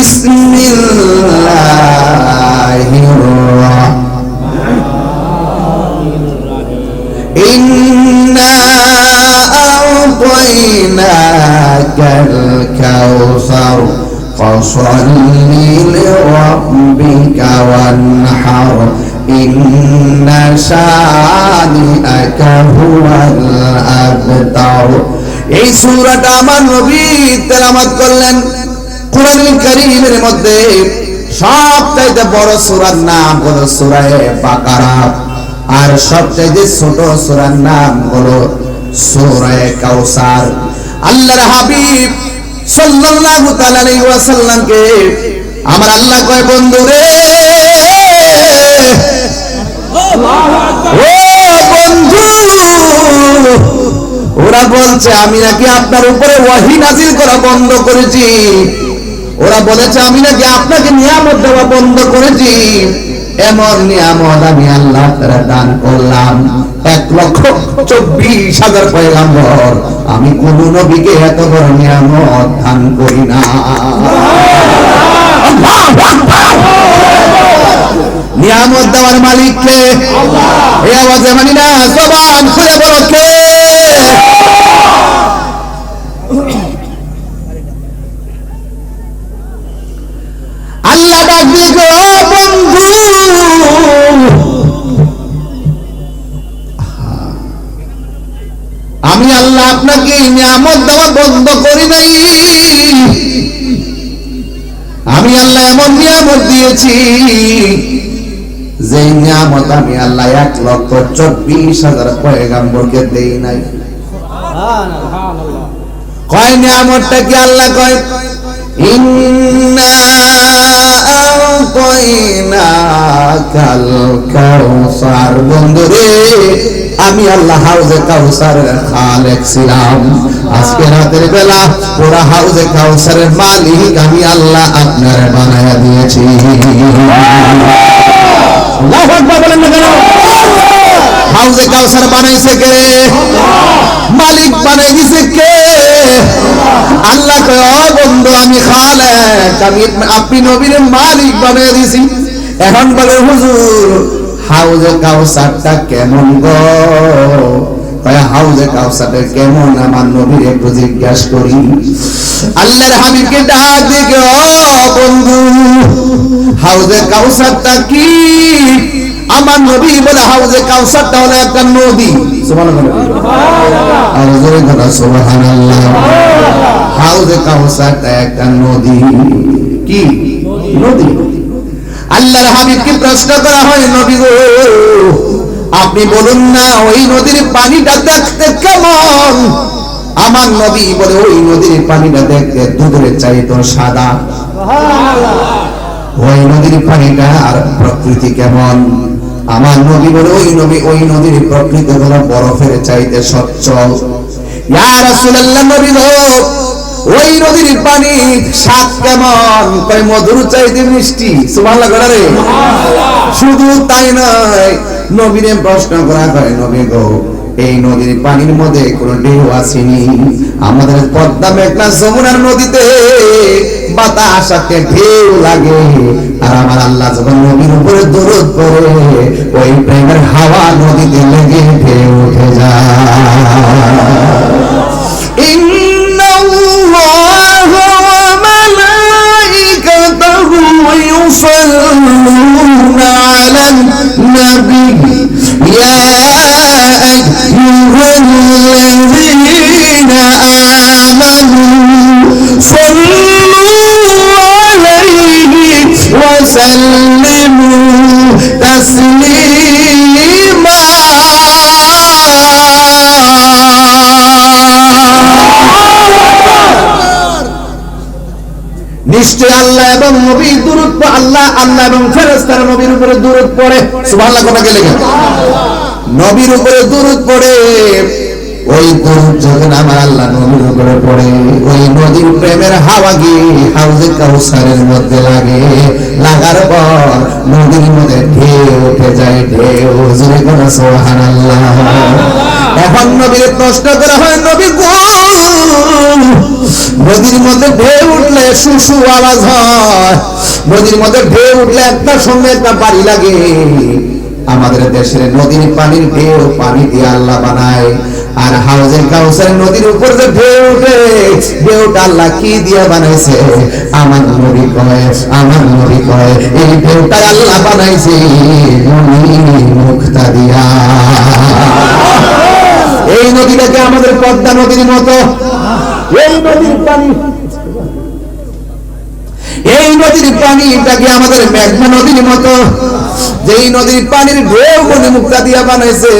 বিসমিল্লাহির ইন্না আ'তাইনাকাল কাউসার ফাসাল্লি লিরাব্বিকা ওয়ানহার ইন্না শানিআকা হুয়াল আবতার। এই সূরাটা আমার নবী তেলাওয়াত করলেন। কুরআনুল কারীমের মধ্যে সবচেয়ে বড় সূরার নাম হলো সূরা বাকারা, আর সবচেয়ে ছোট সূরার নাম হলো সূরা কাউসার। আল্লাহর হাবিব সাল্লাল্লাহু তাআলা আলাইহি ওয়াসাল্লামকে আমার আল্লাহ কয়, বন্ধু রে, ও বন্ধু, ওরা বলছে আমি নাকি আপনার উপরে ওয়াহী নাযিল করা বন্ধ করেছি, ওরা বলেছে আমি নাকি আপনাকে নিয়ামত দেওয়া বন্ধ করেছি। এমন নিয়ামত আমি আল্লাহ তাআলা দান করলাম 1,24,000 পয়গম্বর, আমি কোন নবীকে এত বড় নিয়ামত দান করি না। নিয়ামত দেওয়ার মালিক কে? এই আওয়াজে মানি না, জবান খুলে বলো কে? আল্লাহ ডাক দিয়ে বন্ধু, আমি আল্লাহ আপনাকে নিয়ামত দেওয়া বন্ধ করি নাই, আমি আল্লাহ এমন নিয়ামত দিয়েছি যে নিয়ামত আমি আল্লাহ 1,24,000 পয়গম্বরকে দেই নাই। কয় নিয়ামতটা কি? আল্লাহ কয় ইন্না আ'তাইনাকাল কাউসার। বন্ধু রে, আমি আল্লাহ হাউজে কাউসারের খালেক ছিলাম, আজকে রাতের বেলা পুরা হাউজে কাউসারের মালিক আমি আল্লাহ আপনারে বানায়া দিয়েছি। আল্লাহু আকবার বলেন না কেন? হাউজে কাউসার বানাইছে কে? মালিক বানাই দিছে কে? আল্লাহ কয়, ও বন্ধু, আমি খালেক, আমি আপনি নবীর মালিক বানাই দিছি। এখন বলে হুজুর হাউজে কাউসারটা কেমন গো? হাউজে কাউসারটা কেমন আমার নবীর একটু জিজ্ঞাসা করি। আল্লাহর হাবিবকে ডাক দিয়ে, ও বন্ধু, হাউজে কাউসারটা কি? আমার নবী বলে হাউজে কাউসারটা হলো একটা নদী। সুবহানাল্লাহ। হাউজে কাউসারটা একটা নদী। কি নদী? আল্লাহর হাবিবকে প্রশ্ন করা হয়, নবী গো, আপনি বলুন না ওই নদীর পানিটা দেখতে কেমন? আমার নবী বলে, ওই নদীর পানিটা দেখতে দুধের চাইতে সাদা। ওই নদীর পানিটা আর প্রকৃতি কেমন? আমার নবী বলে, ওই নদীর প্রকৃতি হলো বরফের চাইতে স্বচ্ছ। ইয়া রাসূলুল্লাহ, নবী গো, ওই নদীর পানি স্বাদ কেমন? কয় মধুর চাইতে মিষ্টি। সুবহানাল্লাহ বলে রে। শুধু তাই নয়, নবীরে প্রশ্ন করা হয়, নবী গো, এই নদীর পানির মধ্যে কোনো ঢেউ আসেনি? আমাদের পদ্মা মেঘনা যমুনার নদীতে বাতাস আসে, ঢেউ লাগে, আর আমার আল্লাহ যখন নবীর উপরে দরুদ পড়ে, ওই প্রেমের হাওয়া নদীতে লেগে ঢেউ উঠে যায়। ইন্নাল্লাহা ওয়া মালাইকাতাহু ইউসাল্লুনা আলান নবী ইয়া আইয়ুহাল্লাযীনা আমানু সাল্লু আলাইহি ওয়া সাল্লিমু তাসলিমা। নিশ্চয় আল্লাহ এবং নবী দুরূদ পড়ে, আল্লাহ এবং ফেরেশতারা নবীর উপরে দুরূদ পড়ে। সুবহানাল্লাহ। কথা কে লেখে? নবীর উপরে দুরূদ পড়ে। ওই দুরূদ যখন আমার আল্লাহ নবীর উপরে পড়ে, ওই নদীর প্রেমের হাওয়া গিয়ে হাউজে কাউসারের মধ্যে লাগে, লাগার পর নদীর মধ্যে ঢেউ উঠে যায়, ঢেউ। জোরে বলো সুবহানাল্লাহ। এখন নবীর প্রশ্ন করা হয়, নবী গো, নদীর মধ্যে ঢেউ উঠলে সুসু আওয়াজ হয়, নদীর মধ্যে ঢেউ উঠলে একটা সঙ্গে একটা বাড়ি লাগে। আমাদের দেশের নদীর পানির ঢেউ পানি দিয়ে আল্লাহ বানায়, আর হাউজে কাউসার নদীর উপর যে ঢেউ উঠে, ঢেউটা আল্লাহ কি দিয়ে বানাইছে? আমার নবী কয়, আমার নবী কয় এই ঢেউটা আল্লাহ বানাইছে মুক্তা দিয়া। এই নদীটাকে আমাদের পদ্মা নদীর মতো, এই নদীর পানি, এই নদীর পানিটাকে আমাদের মেঘনা নদীর মতো, যেই নদীর পানির ঢেউ মনে মুক্তা দিয়া বানাইছে।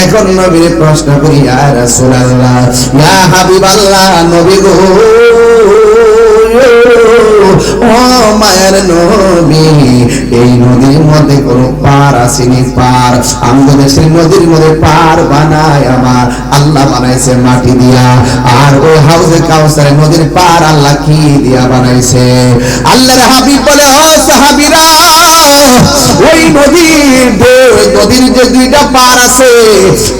এখন নবীর প্রশ্ন করি, ইয়া রাসূলুল্লাহ, ইয়া হাবিবাল্লাহ, নবী গো, ও মায়ের নবী, এই নদীর মধ্যে কোন পার আসেনি? পার আমাদের দেশের নদীর মধ্যে পার বানায় আমার আল্লাহ বানাইছে মাটি দিয়া, আর ওই হাউজে কাউসার নদীর পার আল্লাহ কি দিয়া বানাইছে? আল্লাহর হাবিব বলে, ও সাহাবীরা, ওই নদীর যে দুইটা পার আছে,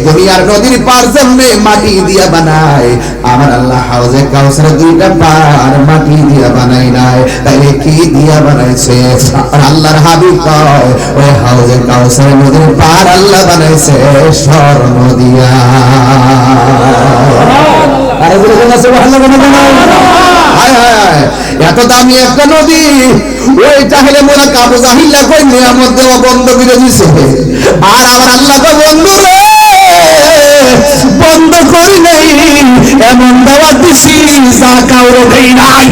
দুনিয়ার নদীর পার যেমনে মাটি দিয়া বানায়, আমার আল্লাহ হাউজে কাউসার দুইটা পার মাটি দিয়া বানাই নাই, তাইলে কি দিয়া বানাইছে? আল্লাহর হাবিব কয়, ওই হাউজে কাউসার নদীর পার আল্লাহ বানাইছে স্বর্ণ দিয়া। আরে বলে সুবহানাল্লাহ। এত দামি একটা নদী, ওই চাইলে মোরা কাবু জাহিল্লা কই নিয়ামত দেওয়া বন্ধ করে দিছে, আর আমার আল্লাহ তো বন্ধু রে বন্ধ করি নাই, এমন দেওয়া দিছি যা কাউরে দেই নাই।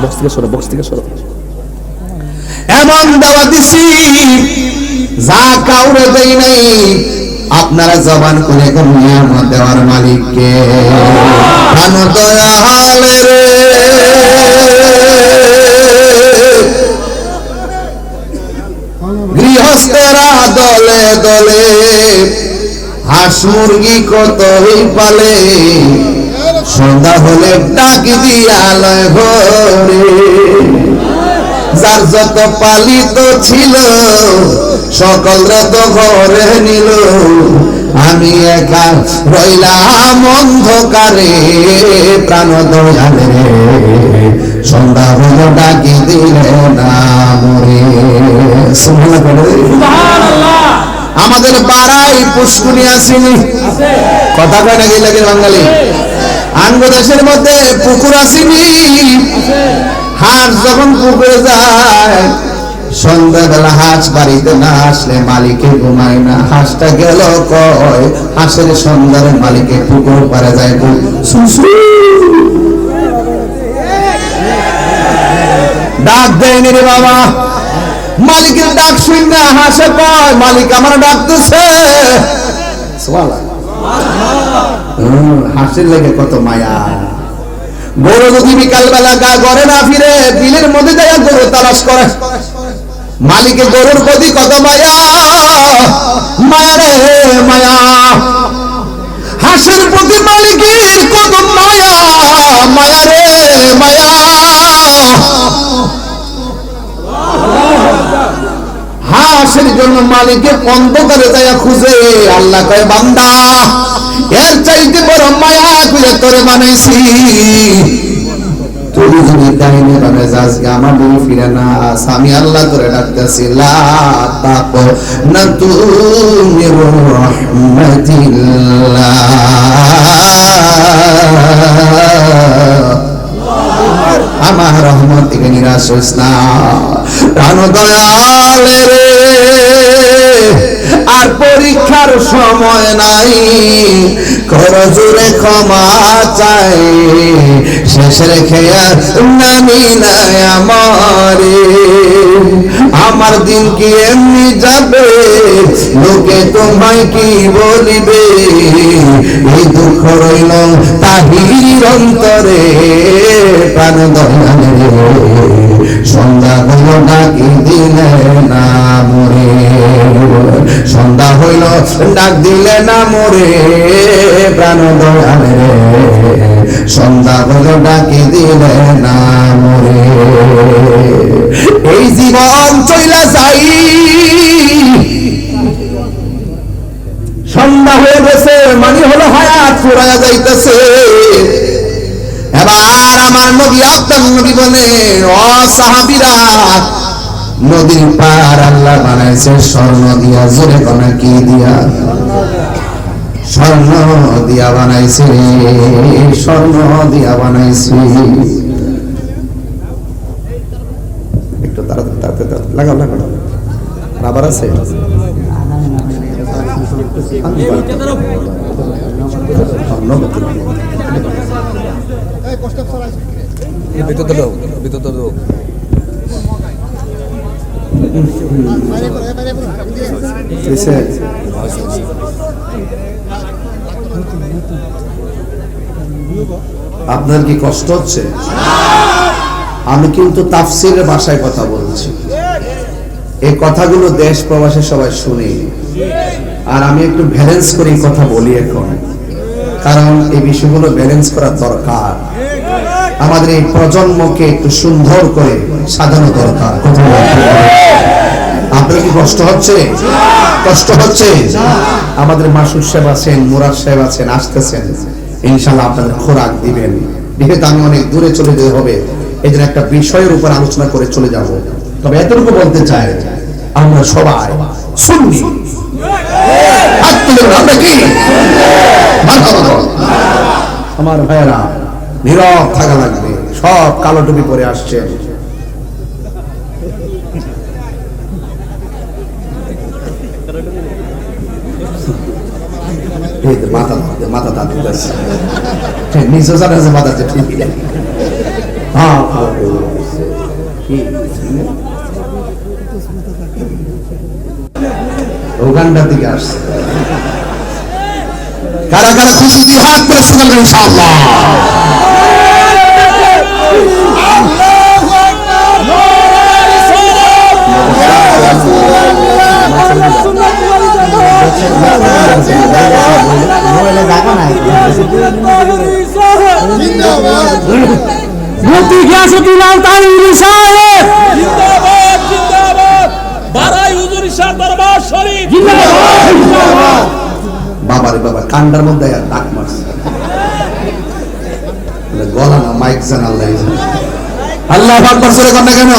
বক্স থেকে সরো, বক্স থেকে সরো। এমন দেওয়া দিছি যা কাউরে দেই নাই। আপনারা জবান করে কোন নিয়ামত দেওয়ার মালিককে? আনো দয়ালে রে, গৃহস্থেরা দলে দলে হাঁস মুরগি কতই পালে, সন্ধ্যা হলে ডাক দিয়া লয় ঘরে, যার যত পালিত ছিল সকলরা তো ঘরে নিল, আমি একা রইলাম অন্ধকারে, প্রাণ দয়ালে সন্ধ্যা হলো ডাকি দিলে না মরে। সুবহানাল্লাহ। আমাদের পাড়ায় পুষ্কুনি আসেনি? কথা কয় নাকি লাগে বাঙালি? আঙ্গ দেশের মধ্যে পুকুর আসেনি? হাঁস যখন পুকুরে যায়, সন্ধ্যাবেলা হাঁস বাড়িতে না আসলে মালিকে ঘুমায় না, হাঁসটা গেল কয়, হাঁসের সন্ধ্যার মালিকে পুকুর পারে যায়, ডাক দেয়নি রে বাবা। মালিকের ডাক শুন না হাঁসে কয়, মালিক আমার ডাকতেছে। হাঁসের লেগে কত মায়া। গরু যদি বিকাল বেলা ঘরে না ফিরে, বিলের মধ্যে যায় গরু তালাশ করে, মালিকে গরুর প্রতি কত মায়া, মায়া রে মায়া। হাঁসের প্রতি মালিকের কত মায়া, মায়া রে মায়া। হাঁসের জন্য মালিকের অন্ধকারে যায় খুঁজে, আল্লাহ কয় বান্দা এর চাইতে বড় মায়া করে তোরে বানাইছি, তুই যদি ডাইনে বামে যাস আমার দিকে ফিরে না, আমি আল্লাহ তোরে ডাকতেছি, লা তাকনাতু মির রাহমাতিল্লাহ, আমার রহমত থেকে নিরাশ হইস না। প্রাণ দয়ালে রে, আর পরীক্ষার সময় নাই, কর জোরে ক্ষমা চাই, শেষ রেখে নামি নাই আমারে, আমার দিন কি এমনি যাবে, লোকে তোমায় কি বলিবে, এই দুঃখ রইল তাহির অন্তরে, প্রাণ দয়ালে সন্ধ্যা হইল ডাকি দিলে না মরে, সন্ধ্যা হইল ডাক দিলে না মোরে প্রাণ দয়াল রে, সন্ধ্যা হলো ডাকি দিলে না মোরে। এই জীবন চইলা যাই, সন্ধ্যা হয়ে গেছে, মানে হলো হায়াত ফুরায়া যাইতেছে। এবার আমার নবী আপনার নবী বলে, ও সাহাবীরা, নদীর পার আল্লাহ বানাইছে স্বর্ণ দিয়া। জোরে বানা কি দিয়া? স্বর্ণ দিয়া বানাইছে, স্বর্ণ দিয়া বানাইছে। একটু তাড়াতাড়ি লাগাও লাগাও, আবার আছে আপনার কি কষ্ট হচ্ছে? আমি কিন্তু তাফসীরের ভাষায় কথা বলছি, এই কথাগুলো দেশ প্রবাসে সবাই শুনে, আর আমি একটু ব্যালেন্স করে কথা বলি এখন, কারণ এই বিষয়গুলো ব্যালেন্স করা দরকার। আমাদের এই প্রজন্মকে একটু সুন্দর করে সাজানো দরকার। আপনার কি কষ্ট হচ্ছে? কষ্ট হচ্ছে? আমাদের মাসুদ সাহেব আছেন, মুরাদ সাহেব আছেন, আসতেছেন, ইনশাআল্লাহ আপনাদের খোরাক দিবেন। যেহেতু আমি অনেক দূরে চলে যেতে হবে, এই জন্য একটা বিষয়ের উপর আলোচনা করে চলে যাব। তবে এতটুকু বলতে চাই, আমরা সবাই সুন্নি। আমরা কি আমার ভাইয়েরা, নীরব থাকা লাগবে। সব কালো টুপি পরে আসছেন, মাথা দাঁত নিচে জানা যে মাথা ঠিক। ওখানটার দিকে আসছে। কারা কারা খুশি দিয়ে হাত করে শুনবেন ইনশাআল্লাহ। বাবারে বাবা, কান্ডার মধ্যে ডাক মারছে, গলা না মাইক জান। আল্লাহ আকবার সরে কথা কেন?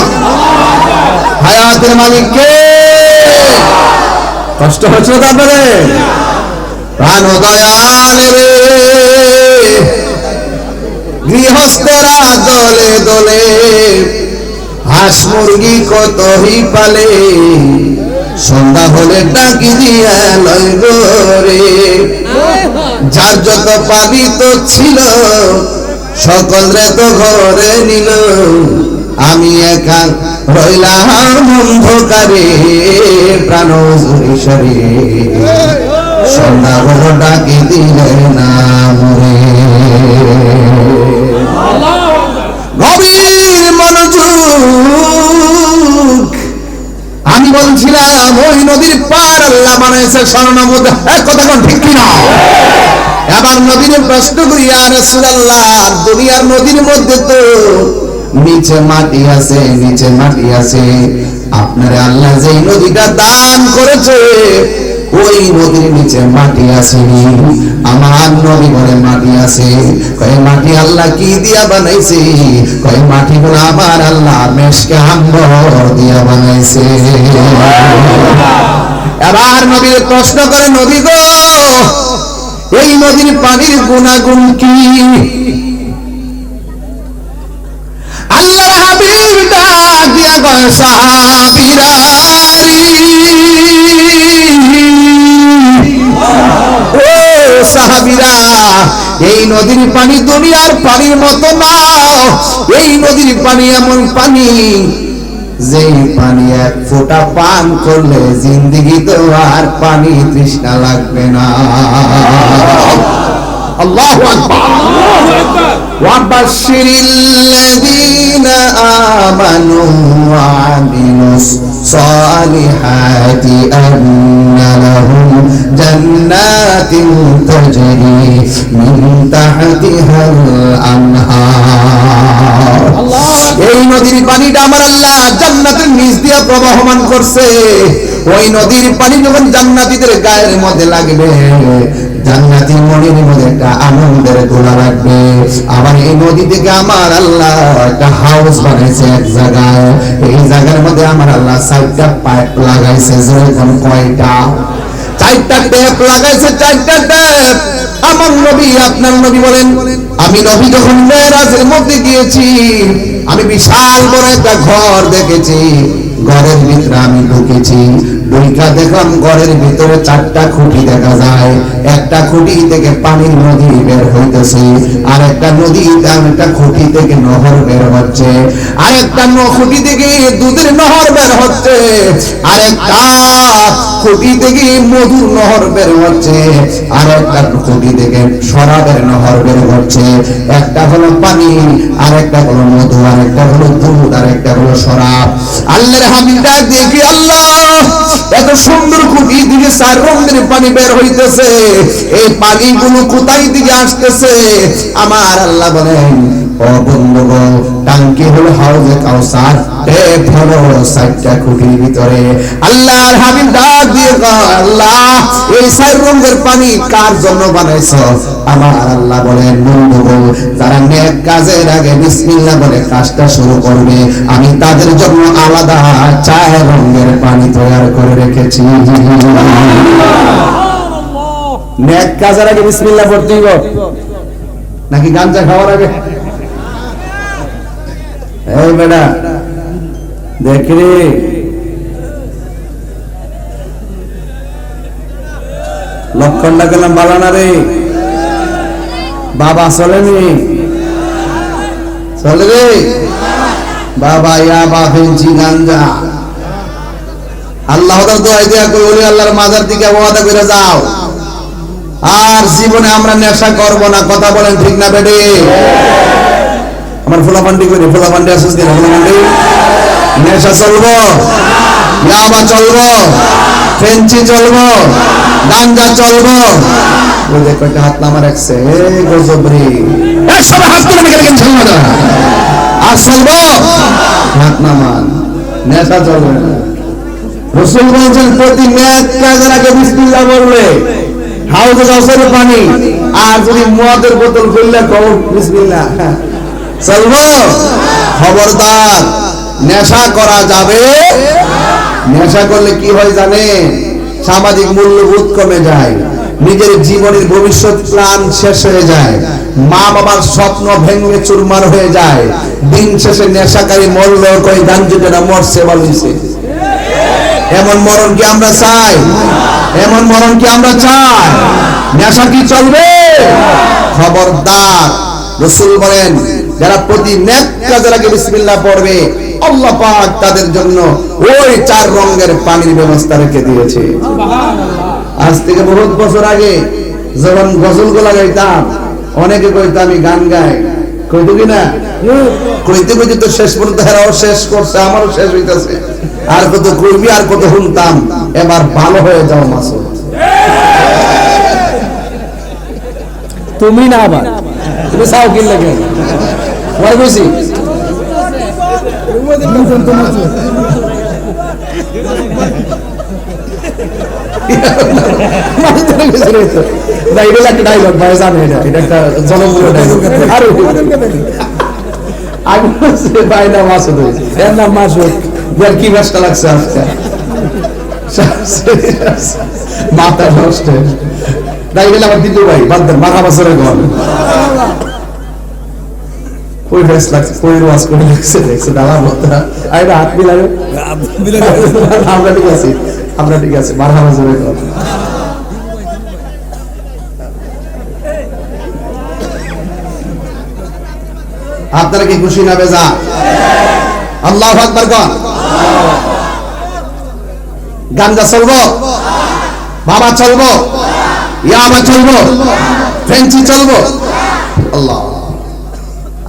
হায়াতের মালিক কে? কষ্ট হচ্ছে তো আপনাদের? প্রাণ দয়াল রে, গৃহস্থরা দলে দলে হাঁস মুরগি কতই পালে, সন্ধ্যা হলে ডাকি দিয়া লয় গোরে। যার যত পালিত ছিল সকলরে তো ঘরে নিল, আমি একা রইলাম অন্ধকারে প্রাণ ঝরে। সন্ধ্যা হলো ডাকি দিলে না মরে। গভীর মনোযোগ। আমি বলছিলাম ওই নদীর পার আল্লাহ বানাইছে স্বর্ণ মুদ্রা। কথা কোন ঠিক কিনা? এবার নবীর প্রশ্ন করি, ইয়া রাসূলুল্লাহ, দুনিয়ার নদীর মধ্যে তো নিচে মাটি আছে, নিচে মাটি আছে, আপনারে আল্লাহ যে নদীটা দান করেছে ওই নদীর নিচে মাটি আসেনি? আমার নবী বলে মাটি আছে। কয় মাটি আল্লাহ কি দিয়া বানাইছে? কয় মাটি গুলো আমার আল্লাহ মেশকে আম্বর দিয়া বানাইছে। এবার নবীর প্রশ্ন করে, নবী গো, এই নদীর পানির গুণাগুণ কি? আল্লাহর হাবিব ডাক দিয়া কয়, সাহাবীরা সাহাবীরা, এই নদীর পানি দুনিয়ার পানির মতো না। এই নদীর পানি এমন পানি, যেই পানি এক ফোঁটা পান করলে জিন্দেগিতে আর পানি তৃষ্ণা লাগবে না। আল্লাহু আকবার। ওয়াবাশশিরিল লাযীনা আমানু ওয়া আমিলুস সালিহাতি আন্না লাহুম জান্নাতিন তাজরি মিন তাহতিহাল আনহার। এই নদীর পানিটা আমার আল্লাহ জান্নাতের নিচ দিয়ে প্রবাহমান করছে। ওই নদীর পানি যখন জান্নাতীদের গায়ের মধ্যে লাগবে, জান্নাতি মনের মধ্যে একটা আনন্দের দোলা লাগবে। আবার এই নদী থেকে আমার আল্লাহ একটা হাউস বানাইছে এক জায়গায়। এই জায়গার মধ্যে আমার আল্লাহ 4টা পাইপ লাগাইছে। যেরকম কয়টা? 4টা ট্যাপ লাগাইছে, 4টা ট্যাপ। আমার নবী, আপনার নবী বলেন, আমি নবী যখন মেরাজের মধ্যে গিয়েছি, আমি বিশাল বড় একটা ঘর দেখেছি। ঘরের ভিতরে আমি ঢুকেছি, ঢুকা দেখলাম ঘরের ভিতরে 4টা খুঁটি দেখা যায়। একটা খুঁটি থেকে পানির নদী বের হইতেছে, আর একটা নদী, একটা খুঁটি থেকে নহর বের হচ্ছে, আর একটা খুঁটি থেকে দুধের নহর বের হচ্ছে, আর একটা খুঁটি থেকে মধুর নহর বের হচ্ছে, আর একটা খুঁটি থেকে শরাবের নহর বের হচ্ছে। একটা হলো পানি, আর একটা হলো মধু, আর একটা হলো দুধ, আর একটা হলো শরাব। আল্লাহর হাবিবটা দেখি, আল্লাহ এত সুন্দর খুঁটি দিকে 4 রঙের পানি বের হইতেছে, এই পানিগুলো কোথায় দিকে আসতেছে? আমার আল্লাহ বলেন, ও বন্ধুগণ, টাঙ্কি হলো হাউজে কাউসার, ট্যাপ হলো 4টা খুঁটির ভিতরে। আল্লাহর হাবিব ডাক দিয়ে কয়, আল্লাহ এই 4 রঙের পানি কার জন্য বানাইছো? আমার আল্লাহ বলেন, বন্ধুগণ, যারা নেক কাজের আগে বিসমিল্লাহ বলে কাজটা শুরু করবে, আমি তাদের জন্য আলাদা 4 রঙের পানি তৈরি করে রেখেছি। নেক কাজের আগে বিসমিল্লাহ পড়তে হবে নাকি গাঞ্জা খাওয়ার আগে? এই বেটা দেখলি, লক্ষণটা গেলাম বালানা রে বাবা, চলেনি চলে রে বাবা, ইয়া বাফেঞ্চি গাঞ্জা। আল্লাহ দোয়াই দেয়া কই, ওলি আল্লাহর মাজার দিকে ওয়াদা করে যাও, আর জীবনে আমরা নেশা করব না। কথা বলেন ঠিক না বেডে? আমার ফুলাপান্ডি করি, ফুলাপান্ডি আসুস দিন, ফুলাপান্ডি নেশা চলবো, ইয়াবা চলবো, ফেঞ্চি চলবো, গাঞ্জা চলবো। ওই যে কয়টা হাত নামা রাখছে, এই গজবরি, এই সব হাত তুলে গেলে কেন চলবো না? আর চলবো, হাত নামান, নেশা চলবে না। রাসূল বলেছেন, প্রতি নেক কাজের আগে বিসমিল্লাহ বললে হাউজে কাউসারের পানি, আর যদি মদের বোতল খুললে কও বিসমিল্লাহ, চলবো? খবরদার, নেশা করা যাবে। নেশা করলে কি হয় জানেন? সামাজিক মূল্যবোধ কমে যায়, নিজের জীবনের ভবিষ্যৎ প্ল্যান শেষ হয়ে যায়, মা বাবার স্বপ্ন ভেঙে চুরমার হয়ে যায়। দিন শেষে নেশাকারী মরল, কই দাঞ্জুটেরা মরছে বলিছে। এমন মরণ কি আমরা চাই? এমন মরণ কি আমরা চাই? নেশা কি চলবে? খবরদার। রাসূল বলেন, যারা প্রতি নেক কাজের আগে বিসমিল্লাহ পড়বে, আল্লাহ পাক তাদের জন্য ওই 4 রঙের পানির ব্যবস্থা রেখে দিয়েছে। সুবহানাল্লাহ। আজ থেকে বহুত বছর আগে যখন গজলগুলা গাইতাম, অনেকে কইতো আমি গান গাই, কইতো কিনা? কইতে কইতে তো শেষ পর্যন্ত হেরাও শেষ করছে, আমারও শেষ হইতাছে। আর কত কইবি, আর কত শুনতাম। এবার ভালো হয়ে যাও মাসুদ। তুমি না, আবার তুমি চাও কি লাগে? ওই বুঝি কি ব্যস্তা লাগছে আজকে, মাথা নষ্ট। তাই গেলে আমার দিদু ভাই বাদ দেন, মাথা বছরের ঘর কই ফেস লাগছে, কই রোয়াজ করে লাগছে, দেখছে দাদা বলতা আইডা হাত মিলাবে, আমরা ঠিক আছি, আমরা ঠিক আছে, মাথা বছরের ঘর। আপনারা কি খুশি না বেজা? আল্লাহু আকবার কোন। গাঞ্জা চলবো, বাবা চলবো, ইয়াবা চলবো, ফেঞ্চি চলবো। আল্লাহ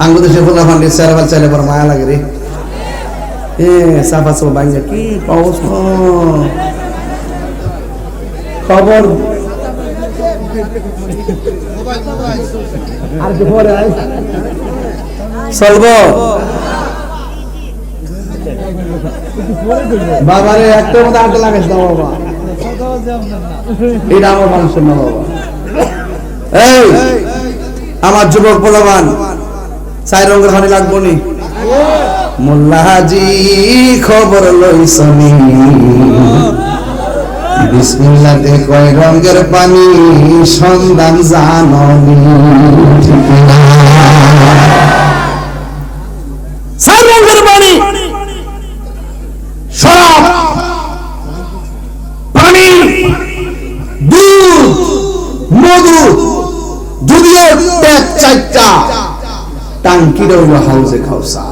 আঙ্গুদেশে ফুলা ফান্ডি চেহারা চাইলে পর মায়া লাগে রে। সাফা সব বাইরে কি খবর আর কি পরে চলব বাবারে একটা মধ্যে আটটা লাগাইছ না বাবা, এটা আমার মানুষের না বাবা। এই আমার যুবক প্রধান চাই রঙের পানি লাগবো নি মোল্লাজি খবর লইছনি বিসমিল্লাতে কয় রঙের পানি সন্ধান জাননি চাই রঙের পানি শরাব পানি দুধ মধু যদিও ট্যাপ চারটা টাঙ্কি রইল হাউসে খাওসা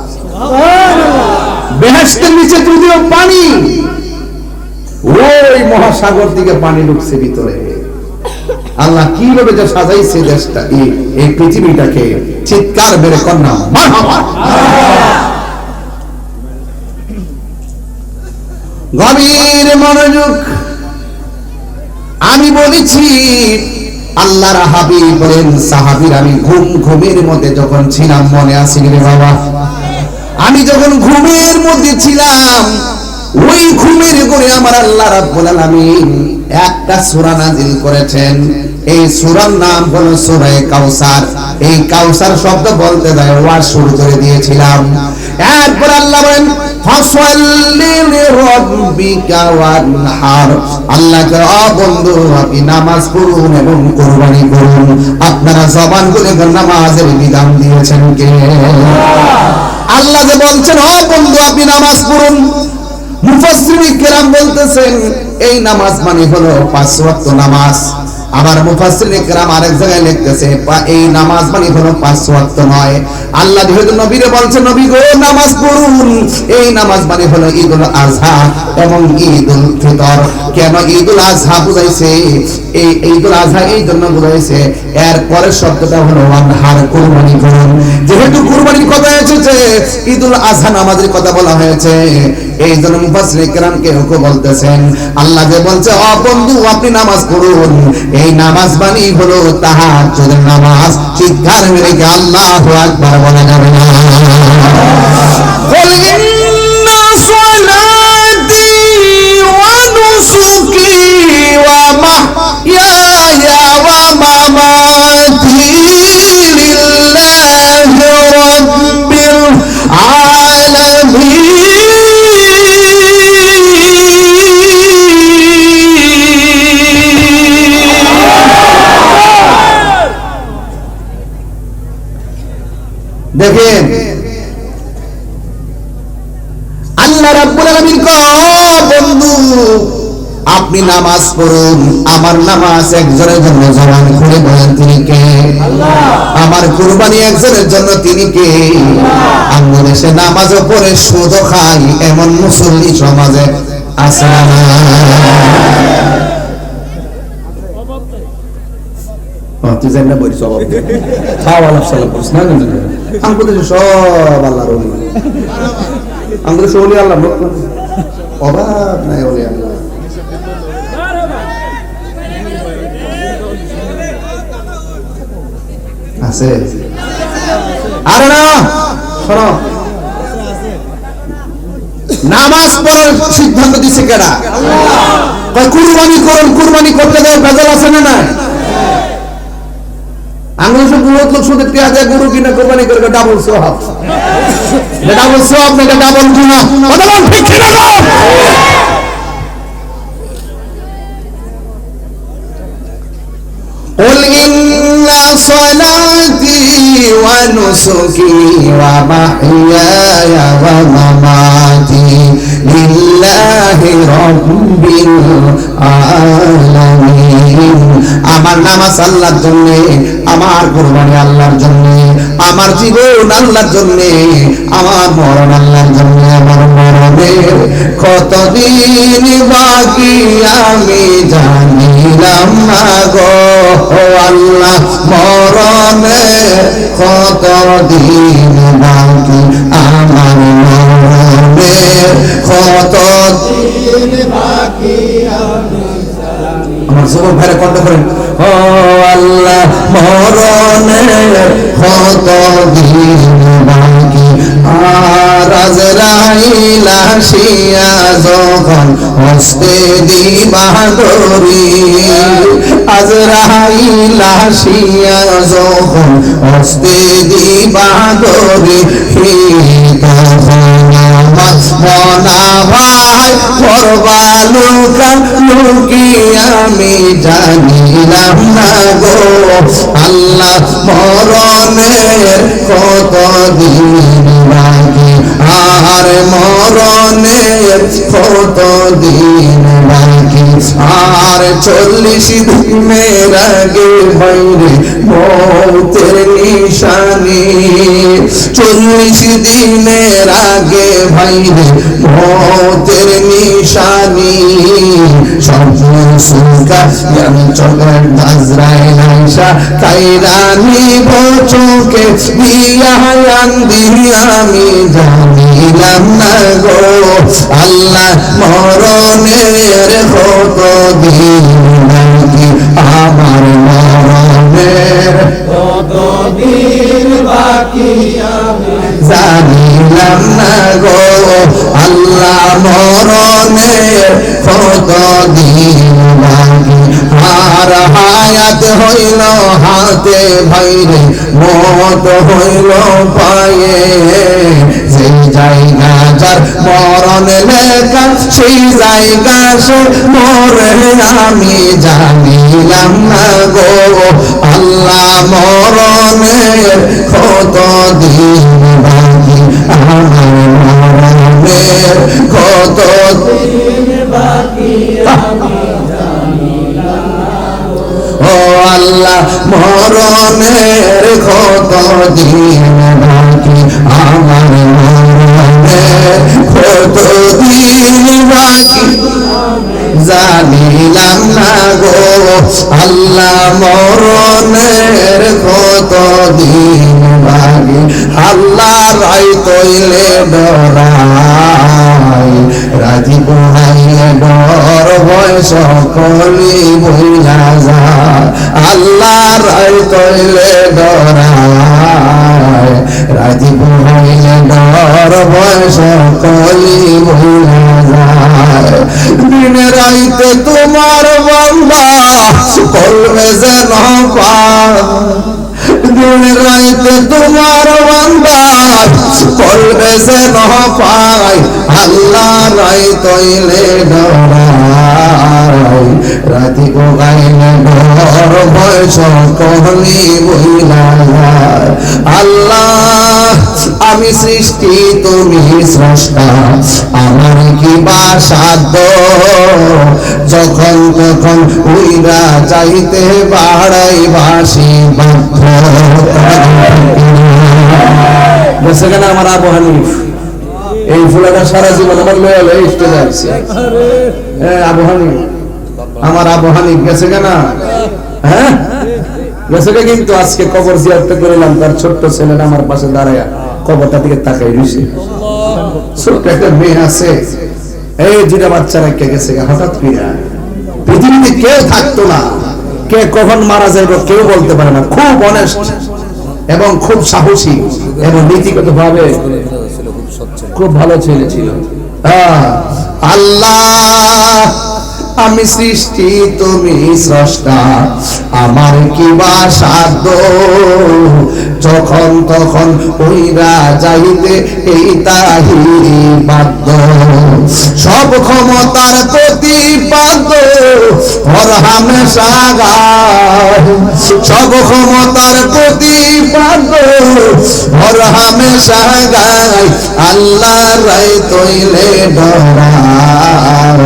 বেহেশতের নিচে যদিও পানি ওই মহাসাগর থেকে পানি ঢুকছে ভিতরে। আল্লাহ কিভাবে যে সাজাইছে দেশটা এই পৃথিবীটাকে চিৎকার বেড়ে কন্যা গভীর মনোযোগ। আমি বলেছি আল্লাহর হাবিব বলেন সাহাবীর আমি ঘুমের মধ্যে যখন ছিলাম মনে আছে রে বাবা, আমি যখন ঘুমের মধ্যে ছিলাম ওই ঘুমের ঘরে আমার আল্লাহ রাব্বুল আলামিন একটা সূরা নাযিল করেছেন। এই সূরার নাম হলো সূরা কাউসার। এই কাউসার শব্দ বলতে যায় ওয়াজ শুরু করে দিয়েছিলাম। এরপর আল্লাহ বলেন ফাসাল্লি লিরাব্বিকা ওয়ানহার, আল্লাহকে ও বন্ধু আপনি নামাজ পড়ুন এবং কুরবানি করুন। আপনারা জবান খুলে নামাজের বিধান দিয়েছেন কে? আল্লাহ যে বলছেন ও বন্ধু আপনি নামাজ পড়ুন, মুফাসসিরিন কেরাম বলতেছেন এই নামাজ মানে হলো 5 ওয়াক্ত নামাজ। আবার মুফাসসিরিন কেরাম আরেক জায়গায় লিখতেছে এই নামাজ মানে হলো 5 ওয়াক্ত নয়। আল্লাহ যেহেতু নবীরে বলছেন নবী গো নামাজ পড়ুন, এই নামাজ মানে হলো ঈদুল আযহা এবং ঈদুল ফিতর। কেন ঈদুল আযহা বুঝাইছে? এই ঈদুল আযহা এই জন্য বুঝাইছে এর পরের শব্দটা হলো ওয়ানহার, কুরবানি করুন। যেহেতু কুরবানির কথা এসেছে ঈদুল আযহা নামাজের কথা বলা হয়েছে, এই জন্য মুফাসসিরিন কেরাম কেউ বলতেছেন আল্লাহ যে বলছে ও বন্ধু আপনি নামাজ পড়ুন, এই নামাজ মানে হলো তাহাজ্জুদের নামাজ। চিৎকার মেরে কি আল্লাহু আকবার বলা যাবে না? কুল ইন্না সালাতি ওয়া নুসুকি ওয়া মাহইয়ায়া ওয়া মামাতি লিল্লাহি রাব্বিল আলামিন। দেখেন আল্লাহ রাব্বুল আলামিন কয় বন্ধু আপনি নামাজ পড়ুন। আমার নামাজ একজনের জন্য জবান খুলে বলেন তিনি কে? আল্লাহ। আমার কুরবানি একজনের জন্য তিনি কে? আল্লাহ। আমরা দেশে নামাজও পড়ে সুদও খাই এমন মুসল্লি সমাজে আছে না? তুই জানি না বলি সব খাওয়া সালাম করিস না, আমাদের দেশে সব আল্লাহর ওলি, আমাদের দেশে ওলি আল্লাহ অভাব নাই। ওলি আল্লাহ আছে আরে না শোনো, নামাজ পড়ার সিদ্ধান্ত দিছে কেডা? কুরবানি করুন, কুরবানি করতে দেওয়ার ভেজাল আছে না? নাই। আঙ্গুল বহুত লোক শুধু পেঁয়াজ গরু কিনা কোরবানি করে ডাবল সওয়াব, ডাবল সওয়াব না ডাবল গুনাহ। কথা বল ঠিক কি না? قل إن صلاتي ونسكي ومحياي ومماتي لله رب العالمين। আমার নামাজ আল্লাহর জন্য, আমার কুরবানি আল্লাহর জন্য, আমার জীবন আল্লাহর জন্য, আমার মরণ আল্লাহর জন্য। আমার মরণের কতদিন বাকি আমি জানিলাম না গো আল্লাহ, মরণের কতদিন বাকি আমার মরণের যুবক ভাইরা কণ্ঠ করেন, ও আল্লাহ মরণের কত দিন বাকি, আর আজরাইল আসিয়া যখন হস্তে দিবা ধরি, আজরাইল আসিয়া যখন হস্তে দিবা ধরি, মনা ভাই করবা লুকা লুকি আমি জানিলাম না গো, আল্লাহ মরণের কত দিন বাকি, আর মরণের কত দিন বাকি, আর 40 দিনের আগে বাইরে মৌতের নিশানি, 40 দিনের আগে বাইরে মৌতের নিশানি, স্বপ্ন সুখা আমি চোখের আজরাইল আইসা কাইরানি চোখে বিয়ান দিয়া আমি জানিলাম না গো, আল্লাহ মরণের কত দিন বাকি, আমার মরণের কত দিন বাকি আমি জানিলাম না গো, আল্লাহ মরণের কত দিন বাকি, আর হায়াত হইল হাতে ভাইরে মত হইল পায়ে, সেই জায়গা যার মরণ লেখা সেই জায়গা সে মরে আমি জানিলাম না গো, আল্লাহ মরণের কত দিন বাকি, আমার মরণের কত দিন বাকি আমি জানিলাম না গো, ও আল্লাহ মরণের কত দিন বাকি, আমার মরণের কত দিন বাকি জানিলাম না গো, আল্লাহ মরণের কত দিন বাকি, আল্লাহ রাই তৈলে ডরাই, রাজি বহাইলে ডর ভয় সকলি বইলা যায়, আল্লাহ রাই তৈলে ডরাই, রাজি বহাইলে ডর ভয় সকলি বইলা যায়, দিনে রাইতে তোমার বান্দা করবে যেন পার, দিনে রাইতে তোমার বান্দা করবে যেন পায়, আল্লাহ রাই তৈলে ডরাই, রাতি গোগাইলে ডর ভয় সকলি বইলা যায়, আল্লাহ আমি সৃষ্টি তুমি স্রষ্টা, আমার কি বা সাধ্য, যখন তখন উইরা চাইতে বাড়াই বাসি বাধ্য, বসে কেন আমার আবু হানিফ এই ফুলাটা সারা জীবন আমার লয়াল এই স্টেজে আছে, আবু হানিফ আমার আবু হানিফ গেছে কেন, হ্যাঁ গেছে, কিন্তু আজকে কবর জিয়ারত করলাম, তার ছোট্ট ছেলেরা আমার পাশে দাঁড়ায় কবরটা দিকে তাকাই রইছে, ছোট্ট একটা মেয়ে আছে, এই দুটা বাচ্চা রেখে গেছে হঠাৎ করে, পৃথিবীতে কেউ থাকতো না, কে কখন মারা যাইব কেউ বলতে পারে না, খুব অনেস্ট এবং খুব সাহসী এবং নীতিগত ভাবে খুব ভালো ছেলে ছিল। আল্লাহ আমি সৃষ্টি তুমি স্রষ্টা, আমার কি বা সাধ্য, যখন তখন ওইরা যাইতে এই তাহি বাধ্য, সব ক্ষমতার প্রতিপাদ্য হর হামেশা গায়, সব ক্ষমতার প্রতিপাদ্য হর হামেশা গায়, আল্লাহ রাই তৈলে ডরাই,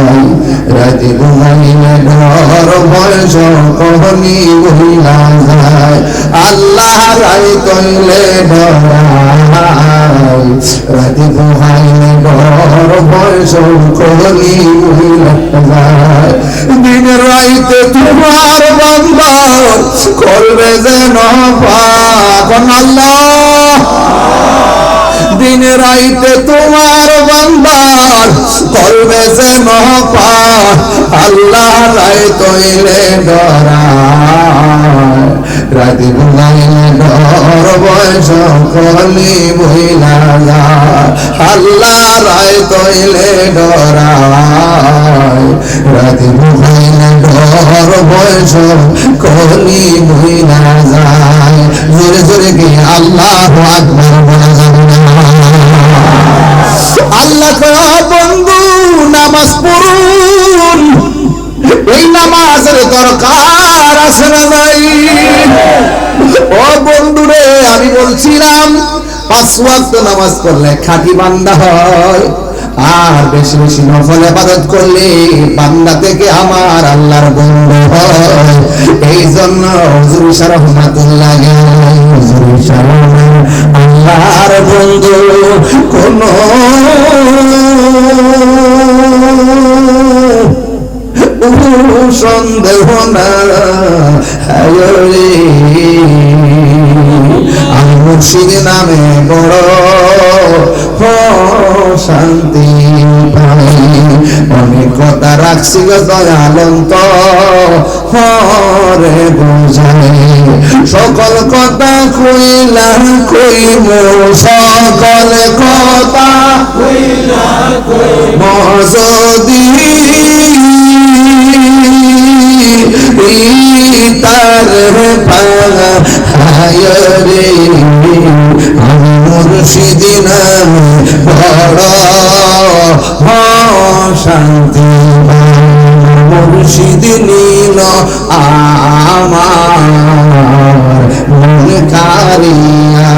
রাতে ঘুমাইলে ডর ভয় সকলি ভুলা যায়, আল্লাহ রাই তৈলে ডরাই, রাতে ঘুমাইলে ডর ভয় সকলি ভুলা যায়, দিন রাইতে তোমার বান্দা করবে যেন পাক, আল্লাহ দিন রাইতে তোমার বান্দার কলবে যেন পায় আল্লাহ রায় তৈলে ডরায় রাতে বুলাইলে ডর বয়স কলি বইলা যায় আল্লাহ রায় তৈলে ডরায় রাতে বুলাইলে ডর বয়স কলি বইলা যায় জোরে জোরে কি আল্লাহু আকবার বলা যাবে না আল্লাহ কয় বন্ধু নামাজ পড়ুন এই নামাজের দরকার আছে না নাই ও বন্ধুরে আমি বলছিলাম 5 ওয়াক্ত নামাজ পড়লে খাঁটি বান্দা হয় আর বেশি বেশি নফল ইবাদত করলে বান্দা থেকে আমার আল্লাহর বন্ধু হয় এই জন্য হুজুর রহমাতুল্লাহ হুজুর আল্লাহর বন্ধু কোন সন্দেহ না আমি মুর্শিদ নামে বড় শান্তি পাই অনেক কথা রাখছি গো দয়ালন্ত হরে বোঝাই সকল কথা কইলা কইব সকল কথা কইলা কইব যদি তার পালা হায় রে আমি মুর্শিদ নামে বড় শান্তি মুর্শিদ নীল আমার মন কারিয়া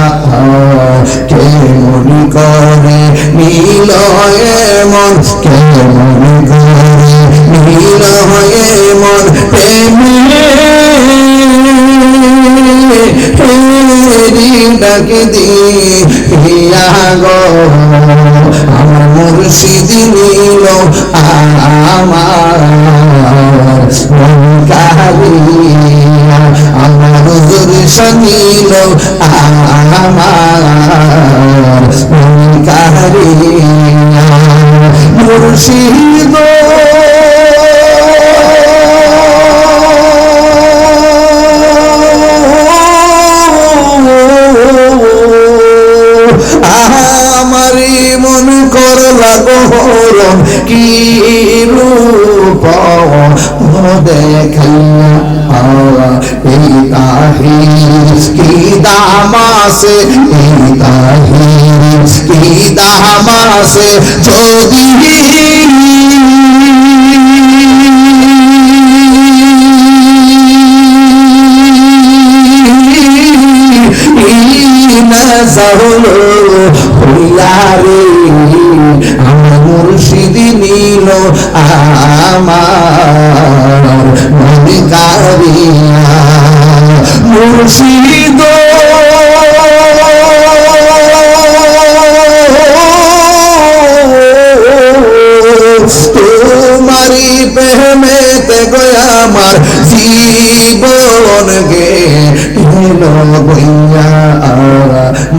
কে মন করে নীল মন কে মন করে নীল মন ডাক দিয়া গো আমার মুর্শিদ নীল আমার মন কারিয়া আমার হুজুর নীল আমার মন কারিয়া মুর্শিদ আমারি মন করলা গহরম কি রূপ দেখাইয়া এই তাহির কি দামাসে এই তাহির কি দামাসে যদি আমার মুর্শিদ নীল আমার মন কারিয়া মুর্শিদ তোমারি প্রেমেতে গো আমার জীবন গে বইয়া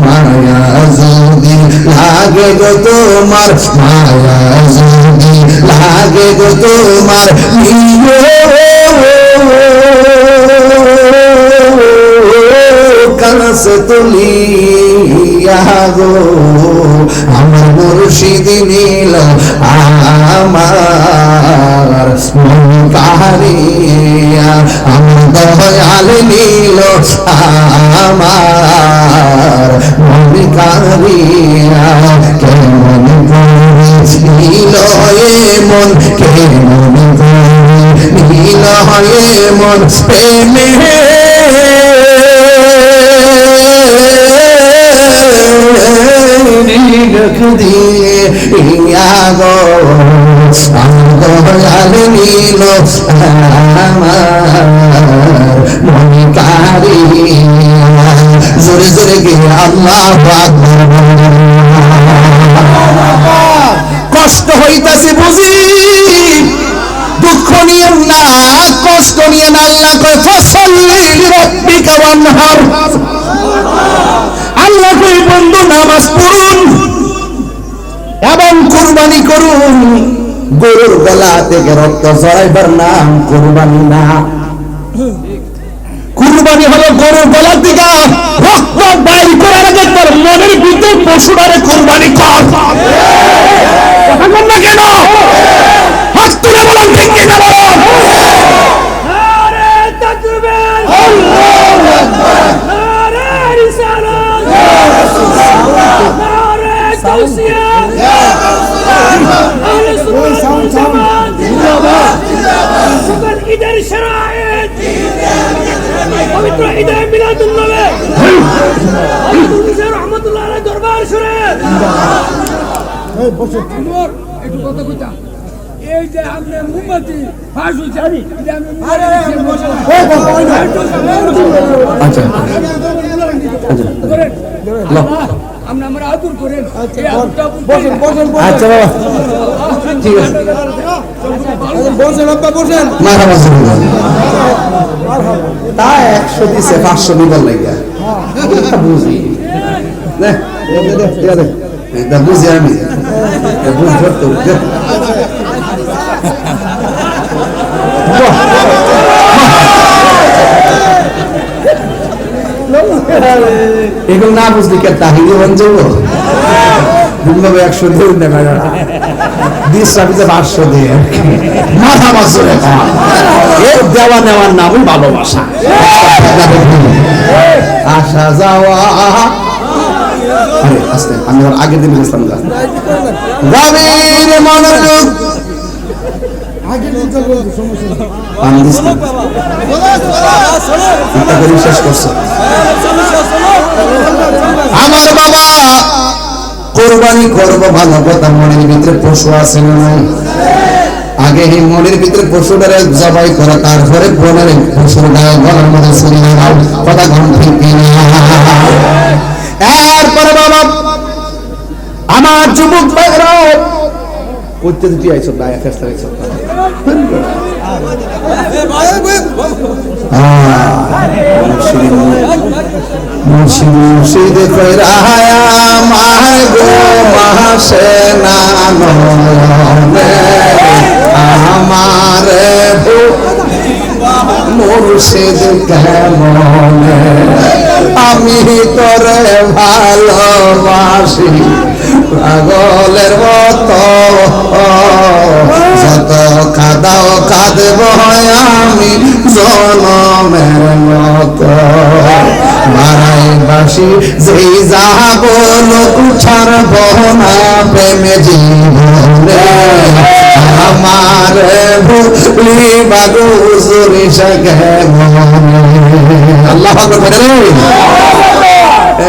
মায়া যদি লাগে গো তোমার মায়া যদি লাগে গো তোমার কাছে তুলিয়া গো আমার মুর্শিদ নীল আমার মন কারিয়া আমার দয়াল নীল আমার মন কারিয়া কেমন নীল মন কেমন নীল মন প্রেমে দিয়া গো দয়াল নীল আমার মন কারিয়া জোরে জোরে গিয়ে আল্লাহু আকবার কষ্ট হইতাছে বুঝি দুঃখ নিয়ে না কষ্ট নিয়ে না আল্লাহ কয় ফসল্লি লিরাব্বিকা ওয়ানহার আল্লাহ কই বন্ধু নামাজ পড়ুন কুরবানি করুন, গরুর গলা থেকে রক্ত ঝরাইবার নাম কুরবানি না। কুরবানি হলো গরুর গলা থেকে রক্ত বাইর করার আগে তোর মনের ভিতরে পশুটারে কুরবানি কর। কথা বল না কেন? হাত তুলে বলুন ঠিক কি না বলুন? নারে তাকবীর, আল্লাহু আকবার, নারে রিসালাত, ইয়া রাসূলুল্লাহ, নারে তাওসিয়া, ইয়া রাসূলুল্লাহ, আহলে সুন্নাত ওয়াল জামাত জিন্দাবাদ, জিন্দাবাদ, সকল ঈদের শরায়েত, পবিত্র ঈদে মিলাদুন নবী, আব্দুল মুসা রাহমাতুল্লাহ আলাইহি দরবার শরীফ। এই বসে তোমার একটু কথা কইতা। এই যে আপনি মুম্বাতি ফাঁস হইছে, এটা আমি আরে বসে আচ্ছা করেন আমরা আমরা আতুর করেন। বসেন বসেন আচ্ছা বাবা ঠিক আছে বসেন আব্বা বসেন। মারহাবা মারহাবা তা 100 দিছে 500 দিবার লাগা বুঝি না এটা বুঝি আমি বুঝছো তো এগুলো না বুঝলি কে তাহিদি বন যাবো ভাবে 100 দিয়ে দেখা যায় 20 টাকা 500 দিয়ে মাথা মাসুরে এই দেওয়া নেওয়ার নামই ভালোবাসা। আসা যাওয়া আরে আস্তে আমি আগের দিন ইসলাম গভীর মনোযোগ আগের দিন তো বলতো সমস্যা আমি ইসলাম এটা করে শেষ করছে। আমার বাবা কুরবানি করব ভালো কথা, মনের ভিতরে পশু আছে না নাই? আগে এই মনের ভিতরে পশুটারে জবাই করা, তারপরে বনের পশুর গায়ে গলার মধ্যে ছুরি লাগাও। কথা ঘন ঠিক কিনা? এরপরে বাবা আমার যুবক ভাইরা করতে দিতে আইছো দায়া ফেসলা আইছো মুর্শিদ কইরা আমার গো মাসে না নয়নে আমার মুর্শিদ কেমনে আমি তোরে ভালোবাসি পাগলের মতো যত কাঁদাও কাঁদব আমি জনমের মতো বারাইবাসী যেই যাব লোক ছাড়ব না প্রেমে জীবনে আমার ভুলি বাগুজুরি সগে মনে। আল্লাহ আকবার।